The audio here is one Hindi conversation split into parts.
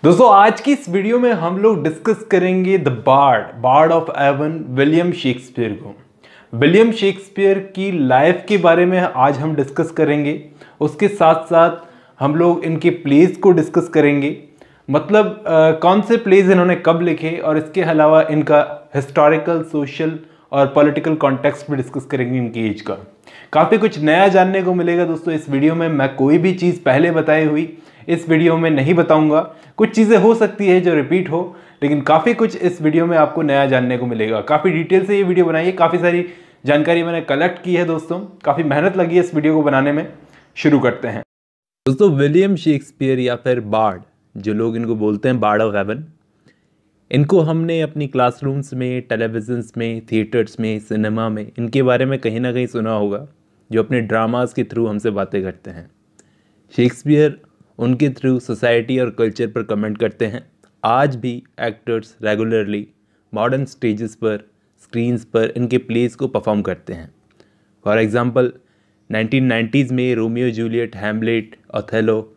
दोस्तों आज की इस वीडियो में हम लोग डिस्कस करेंगे the bard of Avon William Shakespeare को। विलियम शेक्सपियर की लाइफ के बारे में आज हम डिस्कस करेंगे। उसके साथ साथ हम लोग इनके प्लेस को डिस्कस करेंगे, मतलब कौन से प्लेस इन्होंने कब लिखे, और इसके अलावा इनका हिस्टोरिकल, सोशल और पॉलिटिकल कॉन्टेक्स्ट भी डिस्कस करेंगे इनकी एज का। काफ़ी कुछ नया जानने को मिलेगा दोस्तों इस वीडियो में। मैं कोई भी चीज़ पहले बताई हुई इस वीडियो में नहीं बताऊंगा। कुछ चीज़ें हो सकती है जो रिपीट हो, लेकिन काफ़ी कुछ इस वीडियो में आपको नया जानने को मिलेगा। काफ़ी डिटेल से ये वीडियो बनाई है, काफ़ी सारी जानकारी मैंने कलेक्ट की है दोस्तों, काफ़ी मेहनत लगी है इस वीडियो को बनाने में। शुरू करते हैं दोस्तों। विलियम शेक्सपियर या फिर बार्ड, जो लोग इनको बोलते हैं बार्ड ऑफ एवन, इनको हमने अपनी क्लासरूम्स में, टेलीविजन्स में, थिएटर्स में, सिनेमा में इनके बारे में कहीं ना कहीं सुना होगा, जो अपने ड्रामास के थ्रू हमसे बातें करते हैं। शेक्सपियर उनके थ्रू सोसाइटी और कल्चर पर कमेंट करते हैं। आज भी एक्टर्स रेगुलरली मॉडर्न स्टेजेस पर, स्क्रीन्स पर इनके प्लेस को परफॉर्म करते हैं। फॉर एग्जांपल 1990s में Romeo Juliet, Hamlet, Othello,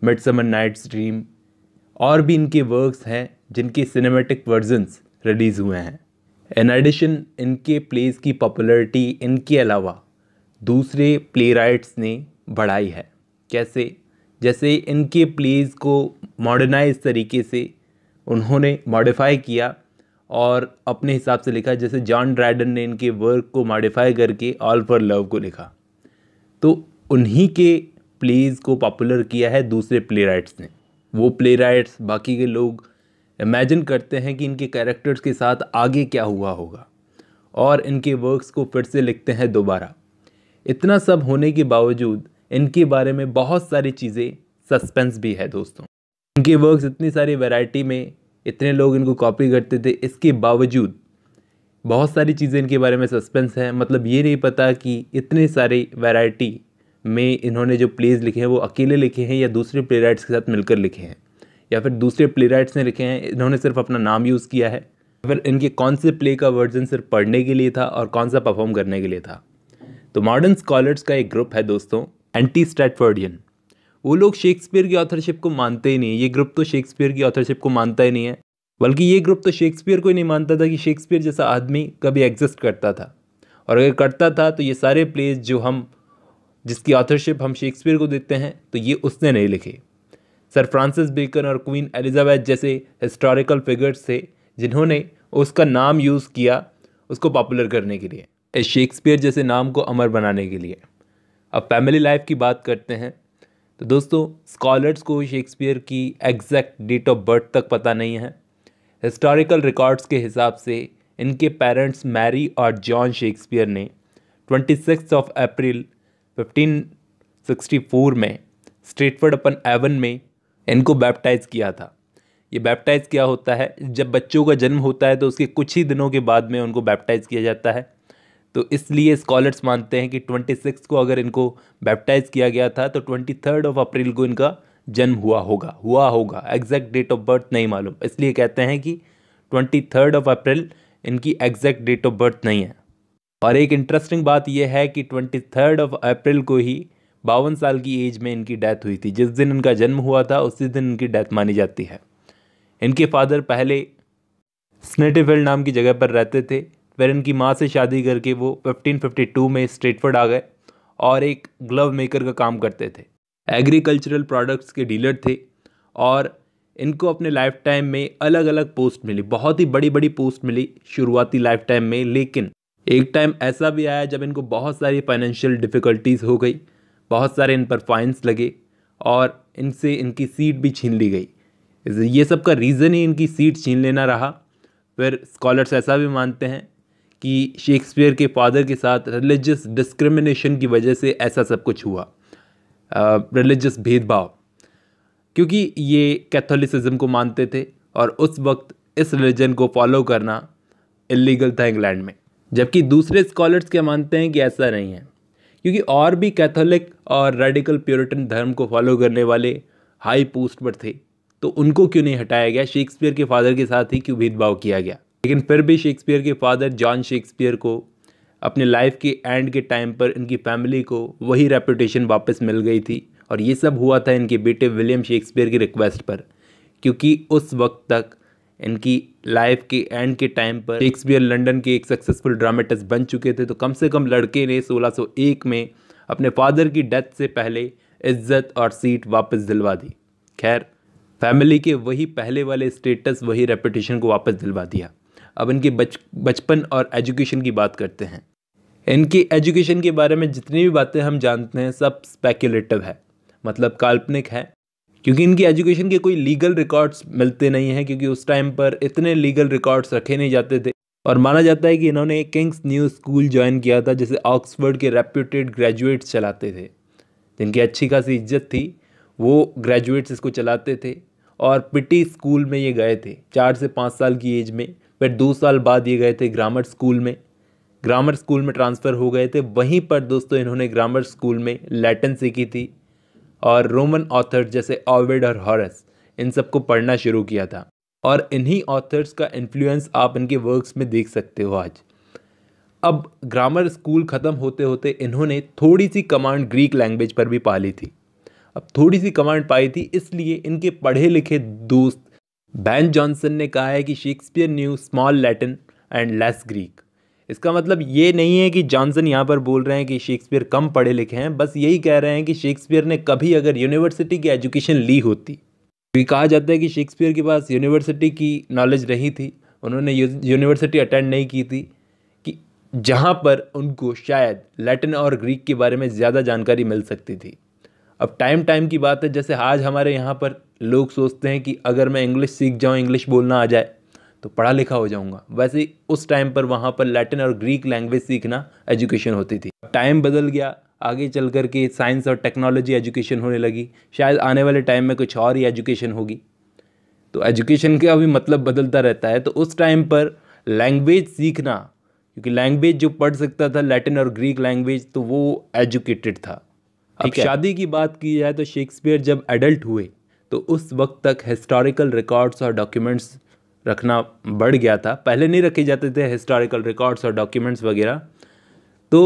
Midsummer Night's Dream और भी इनके वर्क्स हैं जिनके सिनेमैटिक वर्जन्स रिलीज़ हुए हैं। इन एडिशन इनके प्लेस की पॉपुलैरिटी इनके अलावा दूसरे प्ले राइट्स ने बढ़ाई है। कैसे? जैसे इनके प्लेस को मॉडर्नाइज तरीके से उन्होंने मॉडिफाई किया और अपने हिसाब से लिखा। जैसे जॉन ड्रायडन ने इनके वर्क को मॉडिफाई करके ऑल फॉर लव को लिखा, तो उन्हीं के प्लेस को पॉपुलर किया है दूसरे प्ले राइट्स ने। वो प्ले राइट्स बाकी के लोग इमेजिन करते हैं कि इनके कैरेक्टर्स के साथ आगे क्या हुआ होगा और इनके वर्क्स को फिर से लिखते हैं दोबारा। इतना सब होने के बावजूद इनके बारे में बहुत सारी चीज़ें सस्पेंस भी है दोस्तों। इनके वर्क्स इतनी सारी वैरायटी में, इतने लोग इनको कॉपी करते थे, इसके बावजूद बहुत सारी चीज़ें इनके बारे में सस्पेंस है। मतलब ये नहीं पता कि इतने सारे वैरायटी में इन्होंने जो प्लेज लिखे हैं वो अकेले लिखे हैं या दूसरे प्ले राइट्स के साथ मिलकर लिखे हैं, या फिर दूसरे प्ले राइट्स ने लिखे हैं, इन्होंने सिर्फ अपना नाम यूज़ किया है। फिर इनके कौन से प्ले का वर्जन सिर्फ पढ़ने के लिए था और कौन सा परफॉर्म करने के लिए था। तो मॉडर्न स्कॉलर्स का एक ग्रुप है दोस्तों, एंटी स्ट्रैटफोर्डियन। वो लोग शेक्सपियर की ऑथरशिप को मानते ही नहीं। ये ग्रुप तो शेक्सपियर की ऑथरशिप को मानता ही नहीं है, बल्कि ये ग्रुप तो शेक्सपियर को ही नहीं मानता था कि शेक्सपियर जैसा आदमी कभी एग्जिस्ट करता था, और अगर करता था तो ये सारे प्लेज जिसकी ऑथरशिप हम शेक्सपियर को देते हैं तो ये उसने नहीं लिखे। सर फ्रांसिस बेकन और क्वीन एलिजाबेथ जैसे हिस्टोरिकल फिगर्स थे जिन्होंने उसका नाम यूज़ किया उसको पॉपुलर करने के लिए, इस शेक्सपियर जैसे नाम को अमर बनाने के लिए। अब फैमिली लाइफ की बात करते हैं तो दोस्तों, स्कॉलर्स को शेक्सपियर की एग्जैक्ट डेट ऑफ बर्थ तक पता नहीं है। हिस्टोरिकल रिकॉर्ड्स के हिसाब से इनके पेरेंट्स मैरी और जॉन शेक्सपियर ने 26 अप्रैल 1564 में स्ट्रेटफोर्ड अपन एवन में इनको बैप्टाइज किया था। ये बैप्टाइज क्या होता है? जब बच्चों का जन्म होता है तो उसके कुछ ही दिनों के बाद में उनको बैप्टाइज किया जाता है। तो इसलिए स्कॉलर्स मानते हैं कि 26 को अगर इनको बैप्टाइज किया गया था तो 23 अप्रैल को इनका जन्म हुआ होगा। एग्जैक्ट डेट ऑफ बर्थ नहीं मालूम, इसलिए कहते हैं कि 23 अप्रैल इनकी एग्जैक्ट डेट ऑफ बर्थ नहीं है। और एक इंटरेस्टिंग बात यह है कि 23 अप्रैल को ही 52 साल की एज में इनकी डेथ हुई थी। जिस दिन इनका जन्म हुआ था उसी दिन इनकी डेथ मानी जाती है। इनके फादर पहले स्नेटिफील्ड नाम की जगह पर रहते थे, फिर इनकी माँ से शादी करके वो 1552 में स्ट्रेटफोर्ड आ गए और एक ग्लव मेकर का काम करते थे। एग्रीकल्चरल प्रोडक्ट्स के डीलर थे और इनको अपने लाइफ टाइम में अलग अलग पोस्ट मिली, बहुत ही बड़ी बड़ी पोस्ट मिली शुरुआती लाइफ टाइम में। लेकिन एक टाइम ऐसा भी आया जब इनको बहुत सारी फाइनेंशियल डिफ़िकल्टीज़ हो गई, बहुत सारे इन पर फाइन्स लगे और इनसे इनकी सीट भी छीन ली गई। ये सब का रीज़न ही इनकी सीट छीन लेना रहा। फिर स्कॉलर्स ऐसा भी मानते हैं कि शेक्सपियर के फादर के साथ रिलीजियस डिस्क्रिमिनेशन की वजह से ऐसा सब कुछ हुआ, रिलीजियस भेदभाव, क्योंकि ये कैथोलिसिज्म को मानते थे और उस वक्त इस रिलीजन को फॉलो करना इलीगल था इंग्लैंड में। जबकि दूसरे स्कॉलर्स क्या मानते हैं कि ऐसा नहीं है, क्योंकि और भी कैथोलिक और रेडिकल प्यूरिटन धर्म को फॉलो करने वाले हाई पोस्ट पर थे, तो उनको क्यों नहीं हटाया गया? शेक्सपियर के फादर के साथ ही क्यों भेदभाव किया गया? लेकिन फिर भी शेक्सपियर के फादर जॉन शेक्सपियर को अपने लाइफ के एंड के टाइम पर इनकी फैमिली को वही रेपुटेशन वापस मिल गई थी, और ये सब हुआ था इनके बेटे विलियम शेक्सपियर की रिक्वेस्ट पर, क्योंकि उस वक्त तक इनकी लाइफ के एंड के टाइम पर शेक्सपियर लंदन के एक सक्सेसफुल ड्रामेटिस्ट बन चुके थे। तो कम से कम लड़के ने 1601 में अपने फादर की डेथ से पहले इज्जत और सीट वापस दिलवा दी। खैर, फैमिली के वही पहले वाले स्टेटस, वही रेपुटेशन को वापस दिलवा दिया। अब इनके बचपन और एजुकेशन की बात करते हैं। इनकी एजुकेशन के बारे में जितनी भी बातें हम जानते हैं सब स्पेक्युलेटिव है, मतलब काल्पनिक है, क्योंकि इनकी एजुकेशन के कोई लीगल रिकॉर्ड्स मिलते नहीं हैं, क्योंकि उस टाइम पर इतने लीगल रिकॉर्ड्स रखे नहीं जाते थे। और माना जाता है कि इन्होंने किंग्स न्यू स्कूल ज्वाइन किया था, जैसे ऑक्सफोर्ड के रेप्यूटेड ग्रेजुएट्स चलाते थे, जिनकी अच्छी खासी इज्जत थी, वो ग्रेजुएट्स इसको चलाते थे। और पिटी स्कूल में ये गए थे 4 से 5 साल की एज में। फिर 2 साल बाद ये गए थे ग्रामर स्कूल में ट्रांसफ़र हो गए थे। वहीं पर दोस्तों इन्होंने ग्रामर स्कूल में लैटिन सीखी थी और रोमन ऑथर्स जैसे ओविड और हॉरेस, इन सबको पढ़ना शुरू किया था। और इन्हीं ऑथर्स का इन्फ्लुएंस आप इनके वर्क्स में देख सकते हो आज। अब ग्रामर स्कूल ख़त्म होते होते इन्होंने थोड़ी सी कमांड ग्रीक लैंग्वेज पर भी पा ली थी। अब थोड़ी सी कमांड पाई थी, इसलिए इनके पढ़े लिखे दोस्त बैन जॉनसन ने कहा है कि Shakespeare new small Latin and less Greek. इसका मतलब ये नहीं है कि जॉनसन यहाँ पर बोल रहे हैं कि शेक्सपियर कम पढ़े लिखे हैं, बस यही कह रहे हैं कि शेक्सपियर ने कभी अगर यूनिवर्सिटी की एजुकेशन ली होती, तो कहा जाता है कि शेक्सपियर के पास यूनिवर्सिटी की नॉलेज रही थी, उन्होंने यूनिवर्सिटी अटेंड नहीं की थी, कि जहाँ पर उनको शायद लैटिन और ग्रीक के बारे में ज़्यादा जानकारी मिल सकती थी। अब टाइम की बात है, जैसे आज हमारे यहाँ पर लोग सोचते हैं कि अगर मैं इंग्लिश सीख जाऊँ, इंग्लिश बोलना आ जाए तो पढ़ा लिखा हो जाऊँगा, वैसे उस टाइम पर वहाँ पर लैटिन और ग्रीक लैंग्वेज सीखना एजुकेशन होती थी। टाइम बदल गया, आगे चल कर के साइंस और टेक्नोलॉजी एजुकेशन होने लगी, शायद आने वाले टाइम में कुछ और ही एजुकेशन होगी। तो एजुकेशन का भी मतलब बदलता रहता है। तो उस टाइम पर लैंग्वेज सीखना, क्योंकि लैंग्वेज जो पढ़ सकता था लैटिन और ग्रीक लैंग्वेज, तो वो एजुकेटेड था। अब शादी की बात की जाए तो शेक्सपियर जब एडल्ट हुए तो उस वक्त तक हिस्टोरिकल रिकॉर्ड्स और डॉक्यूमेंट्स रखना बढ़ गया था। पहले नहीं रखे जाते थे हिस्टोरिकल रिकॉर्ड्स और डॉक्यूमेंट्स वगैरह। तो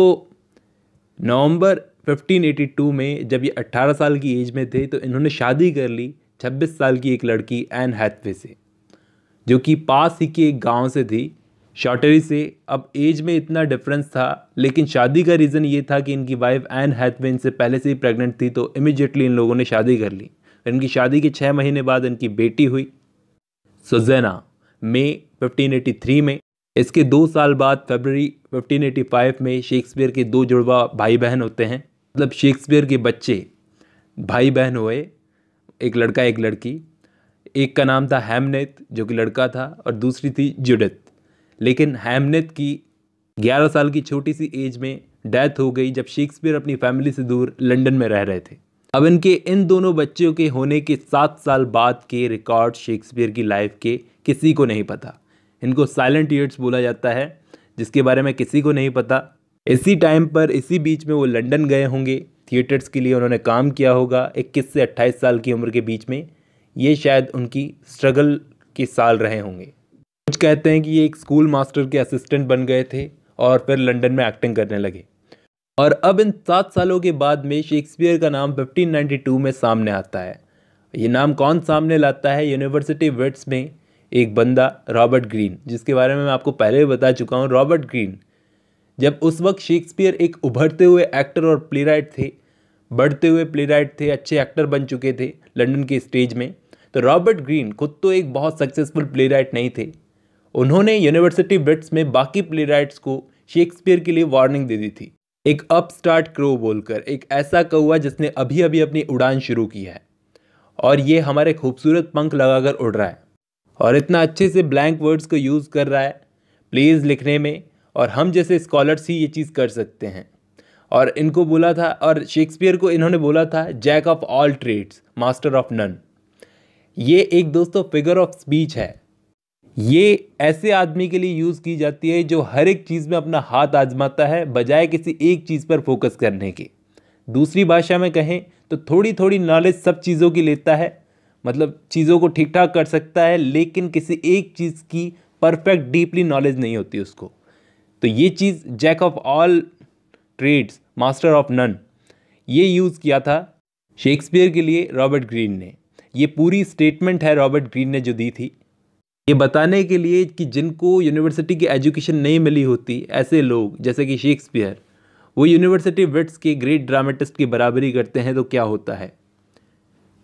नवंबर 1582 में जब ये 18 साल की एज में थे तो इन्होंने शादी कर ली 26 साल की एक लड़की एन हैथवे से, जो कि पास ही के एक गांव से थी, शॉर्टरी से। अब एज में इतना डिफरेंस था, लेकिन शादी का रीज़न ये था कि इनकी वाइफ एन हैथवे इनसे पहले से ही प्रेग्नेंट थी, तो इमिजिएटली इन लोगों ने शादी कर ली। इनकी शादी के 6 महीने बाद इनकी बेटी हुई सुज़ैना, मई 1583 में। इसके 2 साल बाद फरवरी 1585 में शेक्सपियर के 2 जुड़वा भाई बहन होते हैं। मतलब शेक्सपियर के बच्चे भाई बहन हुए, एक लड़का एक लड़की। एक का नाम था हैमनेट जो कि लड़का था, और दूसरी थी जुडिथ। लेकिन हैमनेट की 11 साल की छोटी सी एज में डेथ हो गई जब शेक्सपियर अपनी फैमिली से दूर लंदन में रह रहे थे। अब इनके इन दोनों बच्चों के होने के 7 साल बाद के रिकॉर्ड शेक्सपियर की लाइफ के किसी को नहीं पता। इनको साइलेंट ईयर्स बोला जाता है, जिसके बारे में किसी को नहीं पता। इसी टाइम पर, इसी बीच में वो लंदन गए होंगे, थिएटर्स के लिए उन्होंने काम किया होगा 21 से 28 साल की उम्र के बीच में। ये शायद उनकी स्ट्रगल के साल रहे होंगे। कुछ कहते हैं कि ये एक स्कूल मास्टर के असिस्टेंट बन गए थे और फिर लंदन में एक्टिंग करने लगे। और अब इन 7 सालों के बाद में शेक्सपियर का नाम 1592 में सामने आता है। ये नाम कौन सामने लाता है? यूनिवर्सिटी विट्स में एक बंदा रॉबर्ट ग्रीन, जिसके बारे में मैं आपको पहले भी बता चुका हूँ। रॉबर्ट ग्रीन, जब उस वक्त शेक्सपियर एक उभरते हुए एक्टर और प्लेराइट थे, बढ़ते हुए प्लेराइट थे, अच्छे एक्टर बन चुके थे लंदन के स्टेज में। तो रॉबर्ट ग्रीन खुद तो एक बहुत सक्सेसफुल प्लेराइट नहीं थे। उन्होंने यूनिवर्सिटी विट्स में बाकी प्लेराइट्स को शेक्सपियर के लिए वार्निंग दे दी थी, एक अपस्टार्ट क्रो बोलकर, एक ऐसा कौवा जिसने अभी अभी अपनी उड़ान शुरू की है और ये हमारे खूबसूरत पंख लगाकर उड़ रहा है और इतना अच्छे से ब्लैंक वर्ड्स को यूज़ कर रहा है प्लेज लिखने में, और हम जैसे स्कॉलर्स ही ये चीज़ कर सकते हैं। और इनको बोला था, और शेक्सपियर को इन्होंने बोला था jack of all trades master of none. ये एक दोस्तों फिगर ऑफ स्पीच है। ये ऐसे आदमी के लिए यूज़ की जाती है जो हर एक चीज़ में अपना हाथ आजमाता है बजाय किसी एक चीज़ पर फोकस करने के। दूसरी भाषा में कहें तो थोड़ी थोड़ी नॉलेज सब चीज़ों की लेता है, मतलब चीज़ों को ठीक ठाक कर सकता है, लेकिन किसी एक चीज़ की परफेक्ट डीपली नॉलेज नहीं होती उसको। तो ये चीज़ jack of all trades master of none, ये यूज़ किया था शेक्सपियर के लिए रॉबर्ट ग्रीन ने। ये पूरी स्टेटमेंट है रॉबर्ट ग्रीन ने जो दी थी, ये बताने के लिए कि जिनको यूनिवर्सिटी की एजुकेशन नहीं मिली होती, ऐसे लोग जैसे कि शेक्सपियर, वो यूनिवर्सिटी विट्स के ग्रेट ड्रामेटिस्ट की बराबरी करते हैं तो क्या होता है।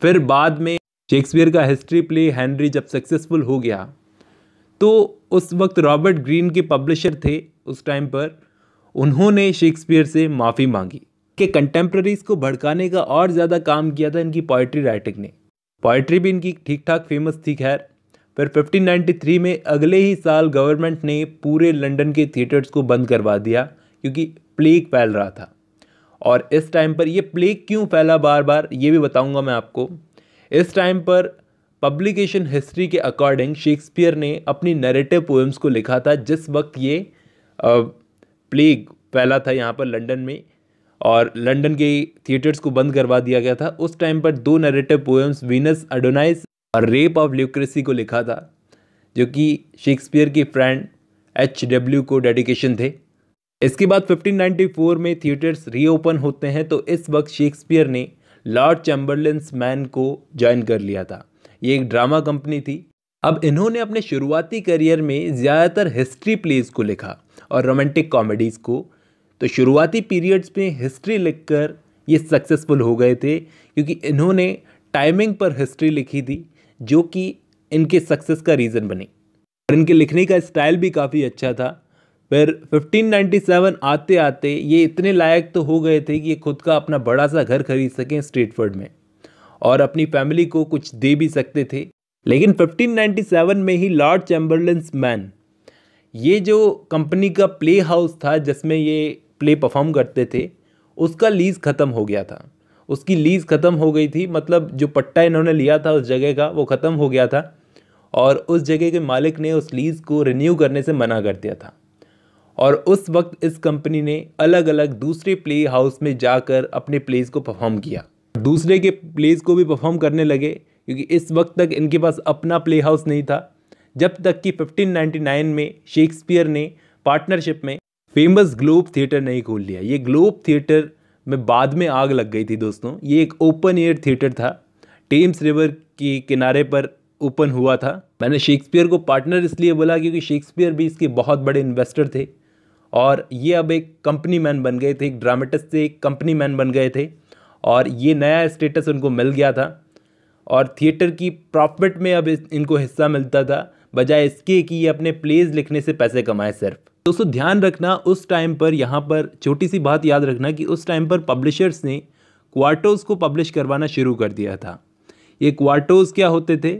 फिर बाद में शेक्सपियर का हिस्ट्री प्ले हेनरी जब सक्सेसफुल हो गया तो उस वक्त रॉबर्ट ग्रीन के पब्लिशर थे उस टाइम पर, उन्होंने शेक्सपियर से माफ़ी मांगी कि कंटेम्प्रेरीज को भड़काने का और ज़्यादा काम किया था इनकी पोइट्री राइटिंग ने। पोइट्री भी इनकी ठीक ठाक फेमस थी। खैर फिर 1593 में अगले ही साल गवर्नमेंट ने पूरे लंदन के थिएटर्स को बंद करवा दिया क्योंकि प्लेग फैल रहा था। और इस टाइम पर ये प्लेग क्यों फैला बार बार ये भी बताऊंगा मैं आपको। इस टाइम पर पब्लिकेशन हिस्ट्री के अकॉर्डिंग शेक्सपियर ने अपनी नैरेटिव पोएम्स को लिखा था जिस वक्त ये प्लेग फैला था यहाँ पर लंदन में और लंदन के थिएटर्स को बंद करवा दिया गया था। उस टाइम पर 2 नैरेटिव पोएम्स वीनस एडोनाइस और रेप ऑफ ल्यूक्रेसी को लिखा था जो कि शेक्सपियर के फ्रेंड HW को डेडिकेशन थे। इसके बाद 1594 में थिएटर्स रीओपन होते हैं तो इस वक्त शेक्सपियर ने लॉर्ड चैम्बरलेन्स मैन को ज्वाइन कर लिया था। ये एक ड्रामा कंपनी थी। अब इन्होंने अपने शुरुआती करियर में ज़्यादातर हिस्ट्री प्लेज को लिखा और रोमांटिक कॉमेडीज़ को। तो शुरुआती पीरियड्स में हिस्ट्री लिखकर ये सक्सेसफुल हो गए थे क्योंकि इन्होंने टाइमिंग पर हिस्ट्री लिखी थी जो कि इनके सक्सेस का रीज़न बनी और इनके लिखने का स्टाइल भी काफ़ी अच्छा था। फिर 1597 आते आते ये इतने लायक तो हो गए थे कि ये खुद का अपना बड़ा सा घर खरीद सकें स्ट्रेटफोर्ड में और अपनी फैमिली को कुछ दे भी सकते थे। लेकिन 1597 में ही लॉर्ड चैम्बरलेन्स मैन, ये जो कंपनी का प्ले हाउस था जिसमें ये प्ले परफॉर्म करते थे, उसका लीज़ ख़त्म हो गया था। उसकी लीज़ ख़त्म हो गई थी, मतलब जो पट्टा इन्होंने लिया था उस जगह का वो ख़त्म हो गया था और उस जगह के मालिक ने उस लीज़ को रिन्यू करने से मना कर दिया था। और उस वक्त इस कंपनी ने अलग अलग दूसरे प्ले हाउस में जाकर अपने प्लेस को परफॉर्म किया, दूसरे के प्लेस को भी परफॉर्म करने लगे क्योंकि इस वक्त तक इनके पास अपना प्ले हाउस नहीं था। जब तक कि 1599 में शेक्सपियर ने पार्टनरशिप में फेमस ग्लोब थिएटर नहीं खोल लिया। ये ग्लोब थिएटर में बाद में आग लग गई थी दोस्तों। ये एक ओपन एयर थिएटर था, टेम्स रिवर के किनारे पर ओपन हुआ था। मैंने शेक्सपियर को पार्टनर इसलिए बोला क्योंकि शेक्सपियर भी इसके बहुत बड़े इन्वेस्टर थे और ये अब एक कंपनी मैन बन गए थे, एक ड्रामेटिस्ट से एक कंपनी मैन बन गए थे और ये नया स्टेटस उनको मिल गया था और थिएटर की प्रॉफिट में अब इनको हिस्सा मिलता था बजाय इसके कि ये अपने प्लेज लिखने से पैसे कमाए सिर्फ। दोस्तों ध्यान रखना उस टाइम पर, यहाँ पर छोटी सी बात याद रखना कि उस टाइम पर पब्लिशर्स ने क्वार्टोस को पब्लिश करवाना शुरू कर दिया था। ये क्वार्टोस क्या होते थे?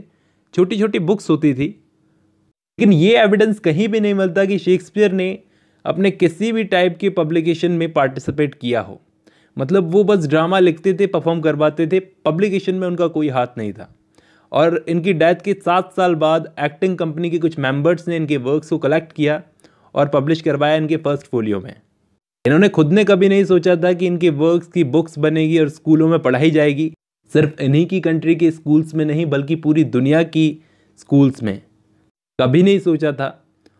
छोटी छोटी बुक्स होती थी। लेकिन ये एविडेंस कहीं भी नहीं मिलता कि शेक्सपियर ने अपने किसी भी टाइप के पब्लिकेशन में पार्टिसिपेट किया हो। मतलब वो बस ड्रामा लिखते थे, परफॉर्म करवाते थे, पब्लिकेशन में उनका कोई हाथ नहीं था। और इनकी डेथ के 7 साल बाद एक्टिंग कंपनी के कुछ मेंबर्स ने इनके वर्क्स को कलेक्ट किया और पब्लिश करवाया इनके फर्स्ट फोलियो में। इन्होंने खुद ने कभी नहीं सोचा था कि इनके वर्क्स की बुक्स बनेगी और स्कूलों में पढ़ाई जाएगी। सिर्फ इन्हीं की कंट्री के स्कूल्स में नहीं बल्कि पूरी दुनिया की स्कूल्स में, कभी नहीं सोचा था।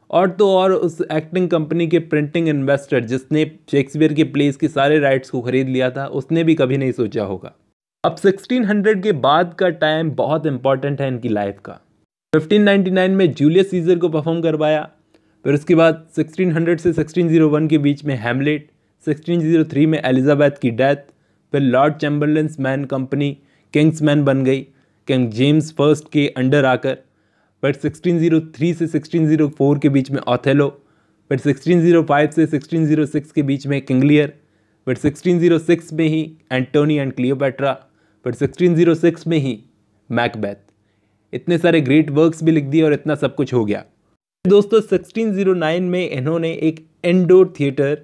और तो और उस एक्टिंग कंपनी के प्रिंटिंग इन्वेस्टर जिसने शेक्सपियर के प्लेस के सारे राइट्स को खरीद लिया था, उसने भी कभी नहीं सोचा होगा। अब 1600 के बाद का टाइम बहुत इंपॉर्टेंट है इनकी लाइफ का। 1599 में जूलियस सीजर को परफॉर्म करवाया, फिर उसके बाद 1600 से 1601 के बीच में हैमलेट, 1603 में एलिजाबेथ की डेथ, फिर Lord Chamberlain's man company Kingsman बन गई किंग जेम्स फर्स्ट के अंडर आकर, फिर 1603 से 1604 के बीच में ओथेलो, फिर 1605 से 1606 के बीच में किंग लियर, फिर 1606 में ही एंटोनी एंड क्लियोपेट्रा, फिर 1606 में ही मैकबेथ। इतने सारे ग्रेट वर्क्स भी लिख दिए और इतना सब कुछ हो गया। दोस्तों 1609 में इन्होंने एक इंडोर थिएटर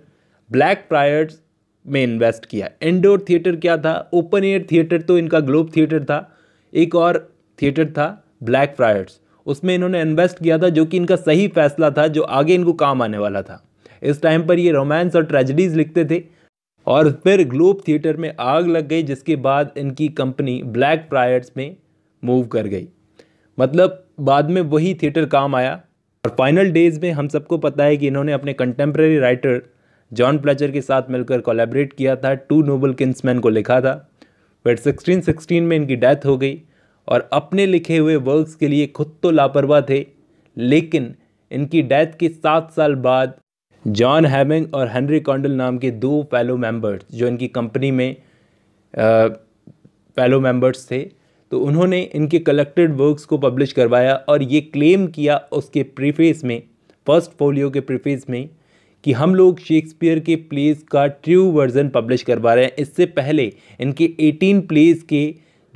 ब्लैक फ्रायर्स में इन्वेस्ट किया। इंडोर थिएटर क्या था? ओपन एयर थिएटर तो इनका ग्लोब थिएटर था, एक और थिएटर था ब्लैक फ्रायर्स, उसमें इन्होंने इन्वेस्ट किया था जो कि इनका सही फैसला था, जो आगे इनको काम आने वाला था। इस टाइम पर ये रोमांस और ट्रेजेडीज लिखते थे और फिर ग्लोब थिएटर में आग लग गई जिसके बाद इनकी कंपनी ब्लैक फ्रायर्स में मूव कर गई। मतलब बाद में वही थिएटर काम आया। और फाइनल डेज में हम सबको पता है कि इन्होंने अपने कंटेम्प्रेरी राइटर जॉन फ्लेचर के साथ मिलकर कोलैबोरेट किया था, टू नोबल किंग्समैन को लिखा था। फिर 1616 में इनकी डेथ हो गई और अपने लिखे हुए वर्क्स के लिए खुद तो लापरवाह थे, लेकिन इनकी डेथ के 7 साल बाद जॉन हैमिंग और हेनरी कॉन्डल नाम के 2 फेलो मेंबर्स जो इनकी कंपनी में फेलो मेंबर्स थे, तो उन्होंने इनके कलेक्टेड वर्क्स को पब्लिश करवाया और ये क्लेम किया उसके प्रीफेस में, फर्स्ट फोलियो के प्रीफेस में, कि हम लोग शेक्सपियर के प्लेस का ट्रू वर्जन पब्लिश करवा रहे हैं। इससे पहले इनके 18 प्लेस के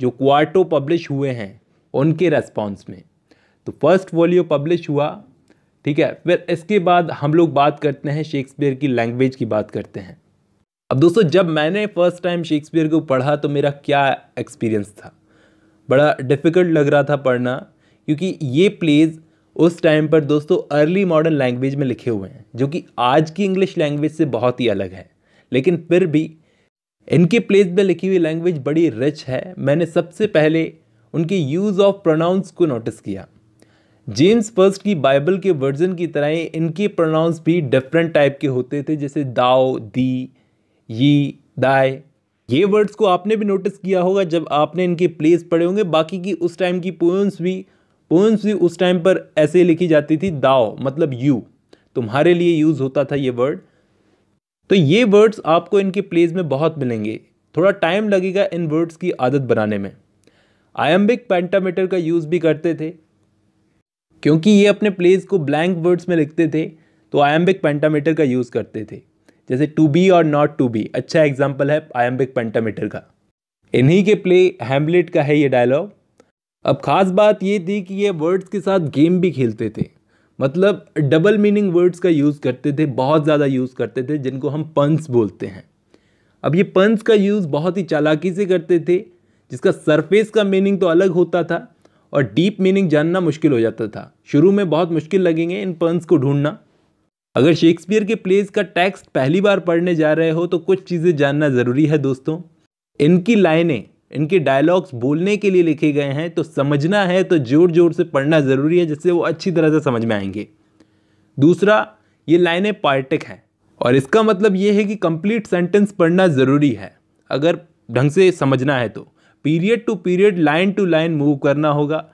जो क्वार्टो पब्लिश हुए हैं उनके रेस्पॉन्स में, तो फर्स्ट फोलियो पब्लिश हुआ। ठीक है, फिर इसके बाद हम लोग बात करते हैं शेक्सपियर की लैंग्वेज की बात करते हैं। अब दोस्तों, जब मैंने फर्स्ट टाइम शेक्सपियर को पढ़ा तो मेरा क्या एक्सपीरियंस था, बड़ा डिफ़िकल्ट लग रहा था पढ़ना, क्योंकि ये प्लेज उस टाइम पर दोस्तों अर्ली मॉडर्न लैंग्वेज में लिखे हुए हैं, जो कि आज की इंग्लिश लैंग्वेज से बहुत ही अलग है, लेकिन फिर भी इनके प्लेज में लिखी हुई लैंग्वेज बड़ी रिच है। मैंने सबसे पहले उनके यूज़ ऑफ प्रोनाउंस को नोटिस किया। जेम्स फर्स्ट की बाइबल के वर्जन की तरह इनके प्रोनाउंस भी डिफरेंट टाइप के होते थे, जैसे दाओ, दी, यी, दाय। ये वर्ड्स को आपने भी नोटिस किया होगा जब आपने इनके प्लेस पढ़े होंगे। बाकी की उस टाइम की पोएम्स भी उस टाइम पर ऐसे लिखी जाती थी, दाओ मतलब यू, तुम्हारे लिए यूज़ होता था ये वर्ड। तो ये वर्ड्स आपको इनके प्लेस में बहुत मिलेंगे, थोड़ा टाइम लगेगा इन वर्ड्स की आदत बनाने में। आयम्बिक पेंटामीटर का यूज़ भी करते थे, क्योंकि ये अपने प्लेस को ब्लैंक वर्ड्स में लिखते थे, तो आयम्बिक पेंटामीटर का यूज़ करते थे, जैसे टू बी और नॉट टू बी अच्छा एग्जाम्पल है आयम्बिक पेंटामीटर का। इन्हीं के प्ले हैमलेट का है ये डायलॉग। अब ख़ास बात ये थी कि ये वर्ड्स के साथ गेम भी खेलते थे, मतलब डबल मीनिंग वर्ड्स का यूज़ करते थे, बहुत ज़्यादा यूज़ करते थे, जिनको हम पंस बोलते हैं। अब ये पंस का यूज़ बहुत ही चालाकी से करते थे, जिसका सरफेस का मीनिंग तो अलग होता था और डीप मीनिंग जानना मुश्किल हो जाता था। शुरू में बहुत मुश्किल लगेंगे इन पंस को ढूंढना। अगर शेक्सपियर के प्लेस का टेक्स्ट पहली बार पढ़ने जा रहे हो तो कुछ चीज़ें जानना ज़रूरी है दोस्तों। इनकी लाइनें, इनके डायलॉग्स बोलने के लिए लिखे गए हैं, तो समझना है तो जोर जोर से पढ़ना ज़रूरी है, जिससे वो अच्छी तरह से समझ में आएंगे। दूसरा, ये लाइनें पोएटिक हैं और इसका मतलब ये है कि कंप्लीट सेंटेंस पढ़ना ज़रूरी है अगर ढंग से समझना है तो। Period to period, line to line move करना होगा।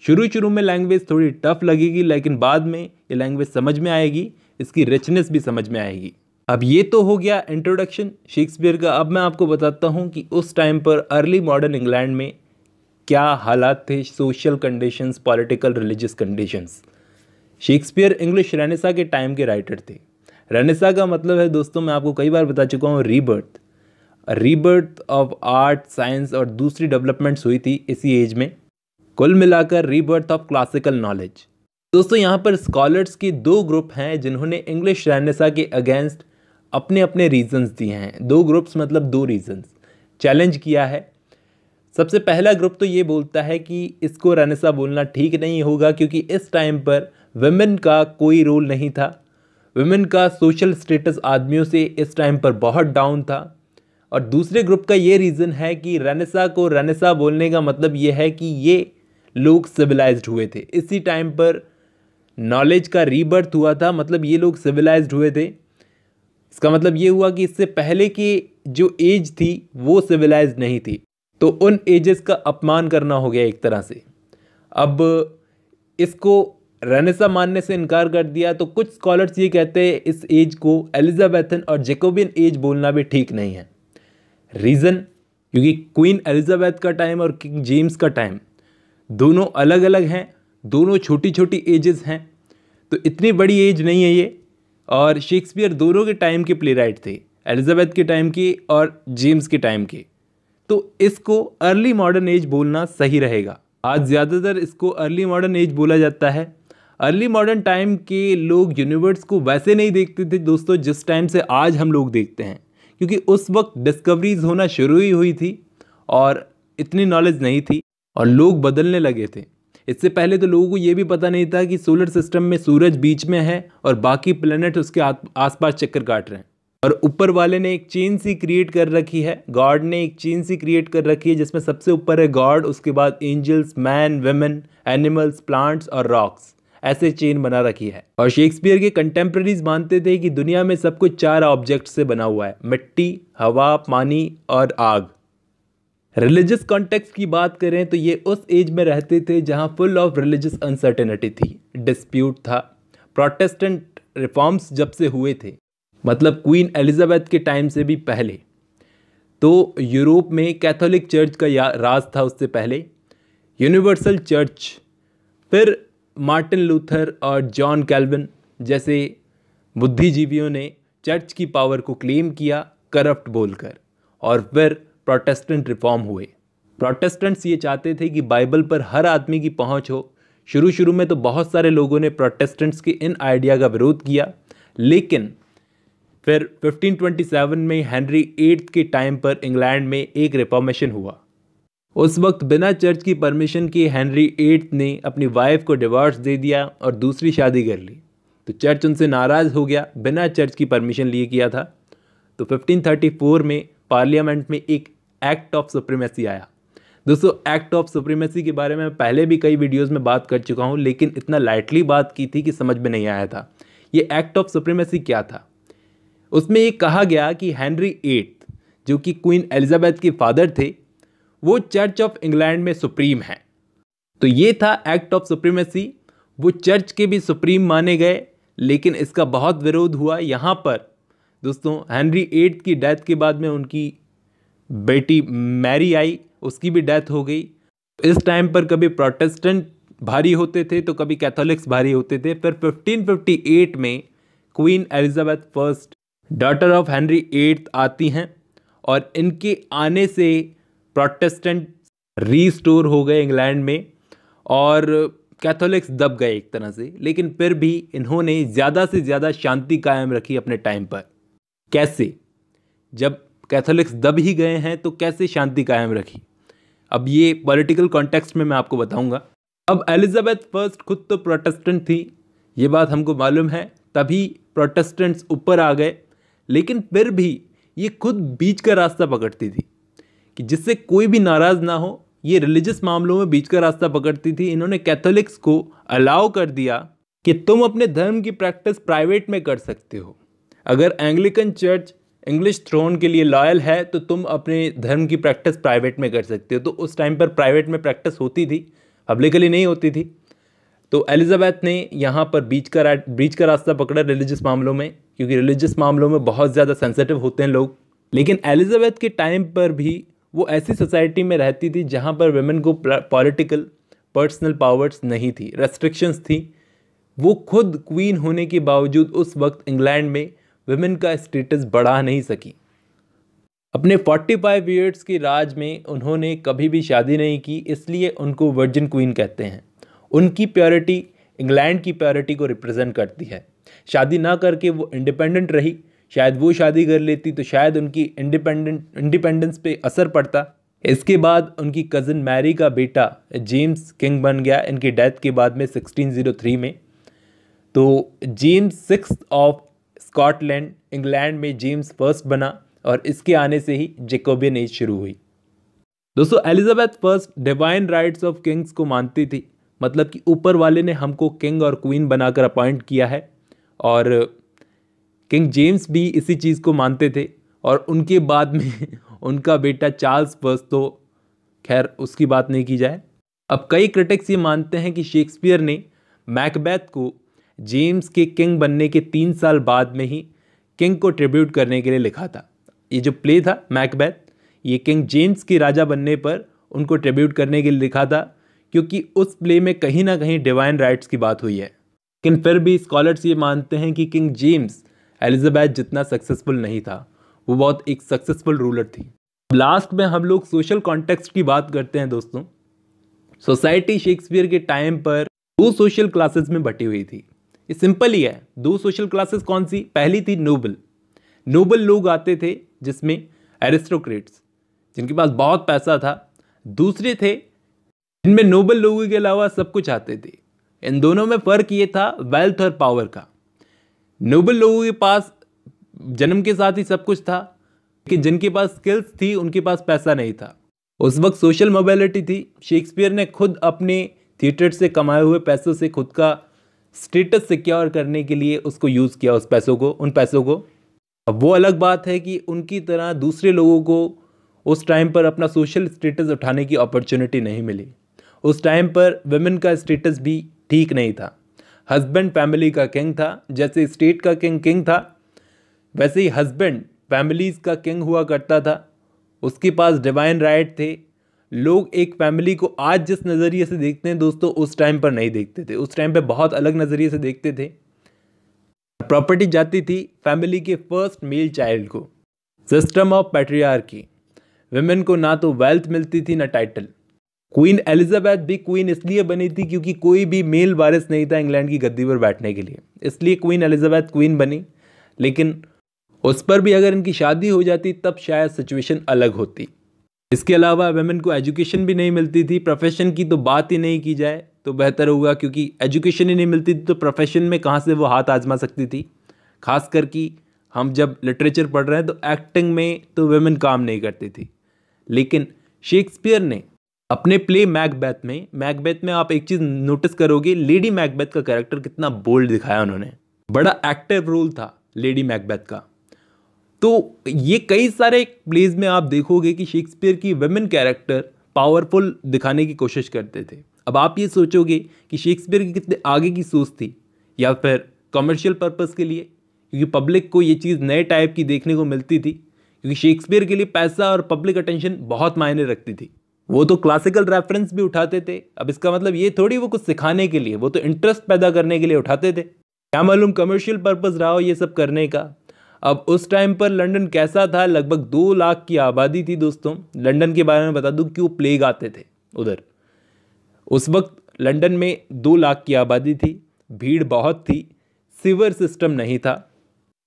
शुरू में लैंग्वेज थोड़ी टफ लगेगी, लेकिन बाद में ये लैंग्वेज समझ में आएगी, इसकी रिचनेस भी समझ में आएगी। अब ये तो हो गया इंट्रोडक्शन शेक्सपियर का। अब मैं आपको बताता हूँ कि उस टाइम पर अर्ली मॉडर्न इंग्लैंड में क्या हालात थे, social conditions, political, religious conditions. Shakespeare English Renaissance के टाइम के राइटर थे। रेनेसा का मतलब है दोस्तों, मैं आपको कई बार बता चुका हूँ, rebirth. Rebirth of art, science और दूसरी डेवलपमेंट्स हुई थी इसी एज में। कुल मिलाकर रीबर्थ ऑफ क्लासिकल नॉलेज। दोस्तों, यहाँ पर स्कॉलर्स के 2 ग्रुप हैं जिन्होंने इंग्लिश रेनेसा के अगेंस्ट अपने अपने रीजंस दिए हैं। 2 ग्रुप्स मतलब 2 रीजंस चैलेंज किया है। सबसे पहला ग्रुप तो ये बोलता है कि इसको रेनेसा बोलना ठीक नहीं होगा, क्योंकि इस टाइम पर वुमेन का कोई रोल नहीं था। वुमेन का सोशल स्टेटस आदमियों से इस टाइम पर बहुत डाउन था। और दूसरे ग्रुप का ये रीज़न है कि रेनेसा को रेनेसा बोलने का मतलब ये है कि ये लोग सिविलाइज्ड हुए थे। इसी टाइम पर नॉलेज का रीबर्थ हुआ था, मतलब ये लोग सिविलाइज्ड हुए थे। इसका मतलब ये हुआ कि इससे पहले की जो एज थी वो सिविलाइज्ड नहीं थी, तो उन एजेस का अपमान करना हो गया एक तरह से। अब इसको रेनेसा मानने से इनकार कर दिया, तो कुछ स्कॉलर्स ये कहते हैं इस एज को एलिजाबेथन और जैकोबियन एज बोलना भी ठीक नहीं है। रीज़न, क्योंकि क्वीन एलिजाबेथ का टाइम और किंग जेम्स का टाइम दोनों अलग अलग हैं, दोनों छोटी छोटी एजेस हैं, तो इतनी बड़ी एज नहीं है ये। और शेक्सपियर दोनों के टाइम के प्लेराइट थे, एलिजाबेथ के टाइम के और जेम्स के टाइम के, तो इसको अर्ली मॉडर्न एज बोलना सही रहेगा। आज ज़्यादातर इसको अर्ली मॉडर्न एज बोला जाता है। अर्ली मॉडर्न टाइम के लोग यूनिवर्स को वैसे नहीं देखते थे दोस्तों जिस टाइम से आज हम लोग देखते हैं, क्योंकि उस वक्त डिस्कवरीज होना शुरू ही हुई थी और इतनी नॉलेज नहीं थी और लोग बदलने लगे थे। इससे पहले तो लोगों को ये भी पता नहीं था कि सोलर सिस्टम में सूरज बीच में है और बाकी प्लैनेट उसके आसपास चक्कर काट रहे हैं, और ऊपर वाले ने एक चेन सी क्रिएट कर रखी है, गॉड ने एक चेन सी क्रिएट कर रखी है, जिसमें सबसे ऊपर है गॉड, उसके बाद angels, man, women, animals, plants और रॉक्स, ऐसे चेन बना रखी है। और शेक्सपियर के कंटेम्प्रेरीज मानते थे कि दुनिया में सब कुछ 4 ऑब्जेक्ट से बना हुआ है, मिट्टी, हवा, पानी और आग। रिलीजियस कॉन्टेक्स्ट की बात करें तो ये उस एज में रहते थे जहाँ फुल ऑफ रिलीजियस अनसर्टेनिटी थी, डिस्प्यूट था। प्रोटेस्टेंट रिफॉर्म्स जब से हुए थे, मतलब क्वीन एलिजाबेथ के टाइम से भी पहले, तो यूरोप में कैथोलिक चर्च का राज था। उससे पहले यूनिवर्सल चर्च, फिर मार्टिन लूथर और जॉन कैल्विन जैसे बुद्धिजीवियों ने चर्च की पावर को क्लेम किया करप्ट बोलकर, और फिर प्रोटेस्टेंट रिफॉर्म हुए। प्रोटेस्टेंट्स ये चाहते थे कि बाइबल पर हर आदमी की पहुंच हो। शुरू में तो बहुत सारे लोगों ने प्रोटेस्टेंट्स के इन आइडिया का विरोध किया, लेकिन फिर 1527 में हेनरी 8 के टाइम पर इंग्लैंड में एक रिफॉर्मेशन हुआ। उस वक्त बिना चर्च की परमिशन के हेनरी 8 ने अपनी वाइफ को डिवोर्स दे दिया और दूसरी शादी कर ली। तो चर्च उनसे नाराज़ हो गया, बिना चर्च की परमिशन लिए किया था। तो 1534 में पार्लियामेंट में एक एक्ट ऑफ सुप्रीमेसी आया। दोस्तों, एक्ट ऑफ सुप्रीमेसी के बारे में पहले भी कई वीडियोस में बात कर चुका हूं, लेकिन इतना लाइटली बात की थी कि समझ में नहीं आया था। ये एक्ट ऑफ सुप्रीमेसी क्या था? उसमें ये कहा गया कि हेनरी 8 जो कि क्वीन एलिजाबेथ के फादर थे, वो चर्च ऑफ इंग्लैंड में सुप्रीम है। तो ये था एक्ट ऑफ सुप्रीमेसी। वो चर्च के भी सुप्रीम माने गए, लेकिन इसका बहुत विरोध हुआ। यहाँ पर दोस्तों हेनरी 8 की डेथ के बाद में उनकी बेटी मैरी आई, उसकी भी डेथ हो गई। इस टाइम पर कभी प्रोटेस्टेंट भारी होते थे तो कभी कैथोलिक्स भारी होते थे। फिर 1558 में queen Elizabeth first, daughter of Henry 8 आती हैं, और इनके आने से प्रोटेस्टेंट रीस्टोर हो गए इंग्लैंड में, और कैथोलिक्स दब गए एक तरह से। लेकिन फिर भी इन्होंने ज़्यादा से ज़्यादा शांति कायम रखी अपने टाइम पर। कैसे? जब कैथोलिक्स दब ही गए हैं तो कैसे शांति कायम रखी? अब ये पॉलिटिकल कॉन्टेक्स्ट में मैं आपको बताऊंगा। अब एलिजाबेथ फर्स्ट खुद तो प्रोटेस्टेंट थी, ये बात हमको मालूम है, तभी प्रोटेस्टेंट्स ऊपर आ गए। लेकिन फिर भी ये खुद बीच का रास्ता पकड़ती थी कि जिससे कोई भी नाराज़ ना हो। ये रिलीजियस मामलों में बीच का रास्ता पकड़ती थी। इन्होंने कैथोलिक्स को अलाउ कर दिया कि तुम अपने धर्म की प्रैक्टिस प्राइवेट में कर सकते हो। अगर एंग्लिकन चर्च इंग्लिश थ्रोन के लिए लॉयल है तो तुम अपने धर्म की प्रैक्टिस प्राइवेट में कर सकते हो। तो उस टाइम पर प्राइवेट में प्रैक्टिस होती थी, पब्लिकली नहीं होती थी। तो एलिजाबेथ ने यहाँ पर बीच का रास्ता पकड़ा रिलीजियस मामलों में, क्योंकि रिलीजियस मामलों में बहुत ज़्यादा सेंसिटिव होते हैं लोग। लेकिन एलिजाबेथ के टाइम पर भी वो ऐसी सोसाइटी में रहती थी जहाँ पर वुमेन को पॉलिटिकल पर्सनल पावर्स नहीं थी, रेस्ट्रिक्शंस थी। वो खुद क्वीन होने के बावजूद उस वक्त इंग्लैंड में वुमेन का स्टेटस बढ़ा नहीं सकी। अपने 45 ईयर्स के राज में उन्होंने कभी भी शादी नहीं की, इसलिए उनको वर्जिन क्वीन कहते हैं। उनकी प्योरिटी इंग्लैंड की प्योरिटी को रिप्रेजेंट करती है। शादी ना करके वो इंडिपेंडेंट रही। शायद वो शादी कर लेती तो शायद उनकी इंडिपेंडेंस पे असर पड़ता। इसके बाद उनकी कज़न मैरी का बेटा जेम्स किंग बन गया इनकी डेथ के बाद में 1603 में। तो जेम्स 6 ऑफ स्कॉटलैंड इंग्लैंड में जेम्स फर्स्ट बना, और इसके आने से ही जैकोबियन एज शुरू हुई। दोस्तों, Elizabeth first divine rights of Kings को मानती थी, मतलब कि ऊपर वाले ने हमको किंग और क्वीन बनाकर अपॉइंट किया है। और किंग जेम्स भी इसी चीज़ को मानते थे। और उनके बाद में उनका बेटा चार्ल्स फर्स्ट, तो खैर उसकी बात नहीं की जाए। अब कई क्रिटिक्स ये मानते हैं कि शेक्सपियर ने मैकबेथ को जेम्स के किंग बनने के 3 साल बाद में ही किंग को ट्रिब्यूट करने के लिए लिखा था। ये जो प्ले था मैकबेथ, ये किंग जेम्स के राजा बनने पर उनको ट्रिब्यूट करने के लिए लिखा था, क्योंकि उस प्ले में कहीं ना कहीं डिवाइन राइट्स की बात हुई है। लेकिन फिर भी स्कॉलर्स ये मानते हैं कि किंग जेम्स एलिजाबेथ जितना सक्सेसफुल नहीं था, वो बहुत एक सक्सेसफुल रूलर थी। लास्ट में हम लोग सोशल कॉन्टेक्स्ट की बात करते हैं। दोस्तों, सोसाइटी शेक्सपियर के टाइम पर 2 सोशल क्लासेस में बटी हुई थी। ये सिंपल ही है। 2 सोशल क्लासेस कौन सी? पहली थी नोबल लोग आते थे, जिसमें एरिस्टोक्रेट्स जिनके पास बहुत पैसा था। दूसरे थे जिनमें नोबल लोगों के अलावा सब कुछ आते थे। इन दोनों में फ़र्क ये था वेल्थ और पावर का। नोबल लोगों के पास जन्म के साथ ही सब कुछ था, कि जिनके पास स्किल्स थी उनके पास पैसा नहीं था। उस वक्त सोशल मोबिलिटी थी। शेक्सपियर ने खुद अपने थिएटर से कमाए हुए पैसों से खुद का स्टेटस सिक्योर करने के लिए उसको यूज़ किया, उन पैसों को। अब वो अलग बात है कि उनकी तरह दूसरे लोगों को उस टाइम पर अपना सोशल स्टेटस उठाने की अपॉर्चुनिटी नहीं मिली। उस टाइम पर वुमेन का स्टेटस भी ठीक नहीं था। हस्बैंड फैमिली का किंग था, जैसे स्टेट का किंग था वैसे ही हस्बैंड फैमिलीज़ का किंग हुआ करता था। उसके पास डिवाइन राइट थे। लोग एक फैमिली को आज जिस नज़रिए से देखते हैं दोस्तों, उस टाइम पर नहीं देखते थे। उस टाइम पे बहुत अलग नज़रिए से देखते थे। प्रॉपर्टी जाती थी फैमिली के फर्स्ट मेल चाइल्ड को। सिस्टम ऑफ पैट्रियार्की, वुमेन को ना तो वेल्थ मिलती थी ना टाइटल। क्वीन एलिजाबेथ भी क्वीन इसलिए बनी थी क्योंकि कोई भी मेल वारिस नहीं था इंग्लैंड की गद्दी पर बैठने के लिए, इसलिए क्वीन एलिजाबेथ क्वीन बनी। लेकिन उस पर भी अगर इनकी शादी हो जाती तब शायद सिचुएशन अलग होती। इसके अलावा वुमेन को एजुकेशन भी नहीं मिलती थी। प्रोफेशन की तो बात ही नहीं की जाए तो बेहतर होगा, क्योंकि एजुकेशन ही नहीं मिलती थी तो प्रोफेशन में कहाँ से वो हाथ आजमा सकती थी। खास कर कि हम जब लिटरेचर पढ़ रहे हैं तो एक्टिंग में तो वुमेन काम नहीं करती थी। लेकिन शेक्सपियर ने अपने प्ले मैकबेथ में आप एक चीज़ नोटिस करोगे, लेडी मैकबेथ का कैरेक्टर कितना बोल्ड दिखाया उन्होंने। बड़ा एक्टिव रोल था लेडी मैकबेथ का। तो ये कई सारे प्लेज में आप देखोगे कि शेक्सपियर की वुमेन कैरेक्टर पावरफुल दिखाने की कोशिश करते थे। अब आप ये सोचोगे कि शेक्सपियर की कितने आगे की सोच थी, या फिर कमर्शियल पर्पस के लिए, क्योंकि पब्लिक को ये चीज़ नए टाइप की देखने को मिलती थी। क्योंकि शेक्सपियर के लिए पैसा और पब्लिक अटेंशन बहुत मायने रखती थी। वो तो क्लासिकल रेफरेंस भी उठाते थे। अब इसका मतलब ये थोड़ी वो कुछ सिखाने के लिए, वो तो इंटरेस्ट पैदा करने के लिए उठाते थे। क्या मालूम कमर्शियल पर्पस रहा हो ये सब करने का। अब उस टाइम पर लंदन कैसा था, लगभग 2 लाख की आबादी थी दोस्तों। लंदन के बारे में बता दूं, क्यों प्लेग आते थे उधर। उस वक्त लंदन में 2 लाख की आबादी थी, भीड़ बहुत थी, सीवर सिस्टम नहीं था,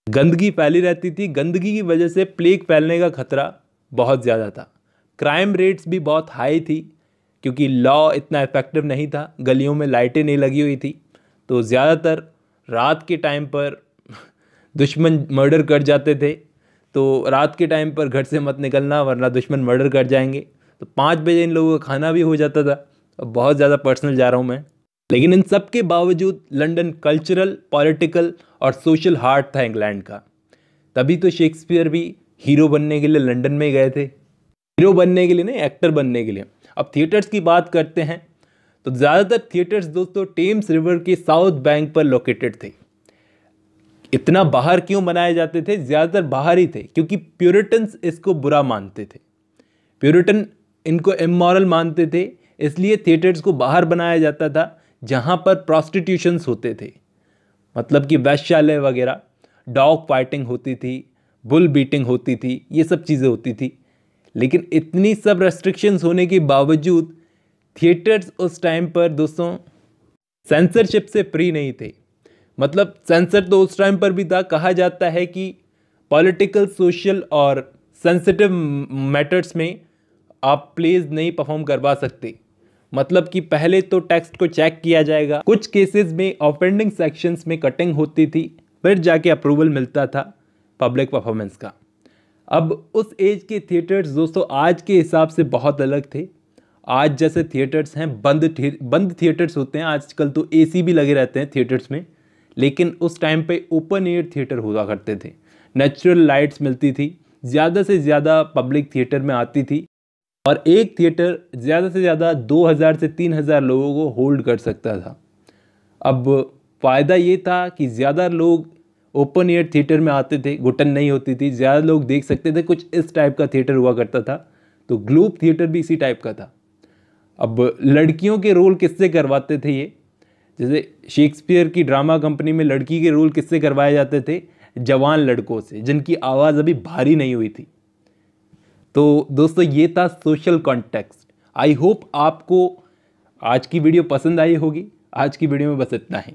गंदगी फैली रहती थी। गंदगी की वजह से प्लेग फैलने का खतरा बहुत ज़्यादा था। क्राइम रेट्स भी बहुत हाई थी, क्योंकि लॉ इतना इफेक्टिव नहीं था। गलियों में लाइटें नहीं लगी हुई थी, तो ज़्यादातर रात के टाइम पर दुश्मन मर्डर कर जाते थे। तो रात के टाइम पर घर से मत निकलना वरना दुश्मन मर्डर कर जाएंगे। तो 5 बजे इन लोगों का खाना भी हो जाता था। अब बहुत ज़्यादा पर्सनल जा रहा हूँ मैं। लेकिन इन सब के बावजूद लंदन कल्चरल, पॉलिटिकल और सोशल हार्ट था इंग्लैंड का। तभी तो शेक्सपियर भी हीरो बनने के लिए लंदन में गए थे। हीरो बनने के लिए नहीं, एक्टर बनने के लिए। अब थिएटर्स की बात करते हैं तो ज़्यादातर थिएटर्स दोस्तों टेम्स रिवर के साउथ बैंक पर लोकेटेड थे। इतना बाहर क्यों बनाए जाते थे? ज़्यादातर बाहर ही थे, क्योंकि प्यूरिटन्स इसको बुरा मानते थे। प्यूरिटन इनको इमोरल मानते थे, इसलिए थिएटर्स को बाहर बनाया जाता था जहाँ पर प्रॉस्टिट्यूशंस होते थे। मतलब कि वैश्यालय वगैरह, डॉग फाइटिंग होती थी, बुल बीटिंग होती थी, ये सब चीज़ें होती थी। लेकिन इतनी सब रेस्ट्रिक्शंस होने के बावजूद थिएटर्स उस टाइम पर दोस्तों सेंसरशिप से फ्री नहीं थे। मतलब सेंसर तो उस टाइम पर भी था। कहा जाता है कि पॉलिटिकल, सोशल और सेंसिटिव मैटर्स में आप प्लेज नहीं परफॉर्म करवा सकते। मतलब कि पहले तो टेक्स्ट को चेक किया जाएगा। कुछ केसेस में ऑफेंडिंग सेक्शंस में कटिंग होती थी, फिर जाके अप्रूवल मिलता था पब्लिक परफॉर्मेंस का। अब उस एज के थिएटर्स दोस्तों आज के हिसाब से बहुत अलग थे। आज जैसे थिएटर्स हैं बंद थिएटर्स होते हैं। आजकल तो एसी भी लगे रहते हैं थिएटर्स में, लेकिन उस टाइम पे ओपन एयर थिएटर हुआ करते थे। नेचुरल लाइट्स मिलती थी, ज़्यादा से ज़्यादा पब्लिक थिएटर में आती थी, और एक थिएटर ज़्यादा से ज़्यादा 2000 से 3000 लोगों को होल्ड कर सकता था। अब फ़ायदा ये था कि ज़्यादा लोग ओपन एयर थिएटर में आते थे, घुटन नहीं होती थी, ज़्यादा लोग देख सकते थे। कुछ इस टाइप का थिएटर हुआ करता था। तो ग्लोब थिएटर भी इसी टाइप का था। अब लड़कियों के रोल किससे करवाते थे ये? जैसे शेक्सपियर की ड्रामा कंपनी में लड़की के रोल किससे करवाए जाते थे? जवान लड़कों से, जिनकी आवाज़ अभी भारी नहीं हुई थी। तो दोस्तों ये था सोशल कॉन्टेक्स्ट। आई होप आपको आज की वीडियो पसंद आई होगी। आज की वीडियो में बस इतना ही।